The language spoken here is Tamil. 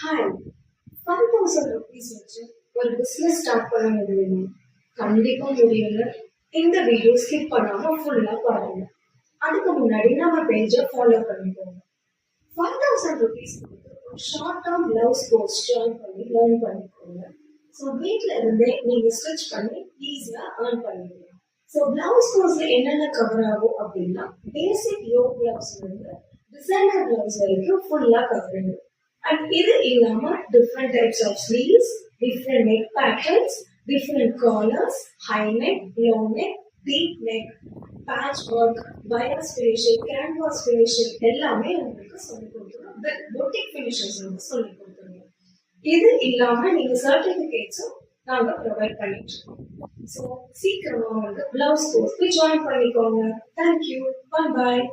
ஹாய், 5000 rupees வச்சு ஒரு பிஸ்னஸ் ஸ்டார்ட் பண்ண முடியுமா? கண்டிப்பா முடியுங்க. இந்த வீடியோ ஸ்கிப் பண்ணாம ஃபுல்லா பாருங்க. அதுக்கு முன்னாடி நம்ம பேஜை ஃபாலோ பண்ணிக்கோங்க. 5000 rupees ஒரு short term blouse course join பண்ணி லேர்ன் பண்ணிக்கோங்க. ஸோ வீட்டில் இருந்தே நீங்க ஸ்டிச் பண்ணி ஈஸியா ஏர்ன் பண்ணிக்கலாம். ஸோ பிளவுஸ் கோர்ஸ்ல என்னென்ன கவர் ஆகும் அப்படின்னா பேசிக் யோக் பிளவுஸ் இருந்து டிசைனர் பிளவுஸ் வரைக்கும் ஃபுல்லா கவரிங். And இது இல்லாம different types of sleeves, different neck patterns, different collars, high neck, low neck, deep neck, patchwork, bias finishing, canvas finishing எல்லாமே உங்களுக்கு சொல்லிக் கொடுத்துருவோம். boutique finishes வந்து சொல்லிக் கொடுத்துருவோம். இது இல்லாம நீங்க சர்டிபிகேட்ஸும் நாங்க ப்ரொவைட் பண்ணிட்டு இருக்கோம். ஸோ சீக்கிரமா வந்து பிளவுஸ் கோர்ஸ்க்கு ஜாயின் பண்ணிக்கோங்க. Thank you, bye bye.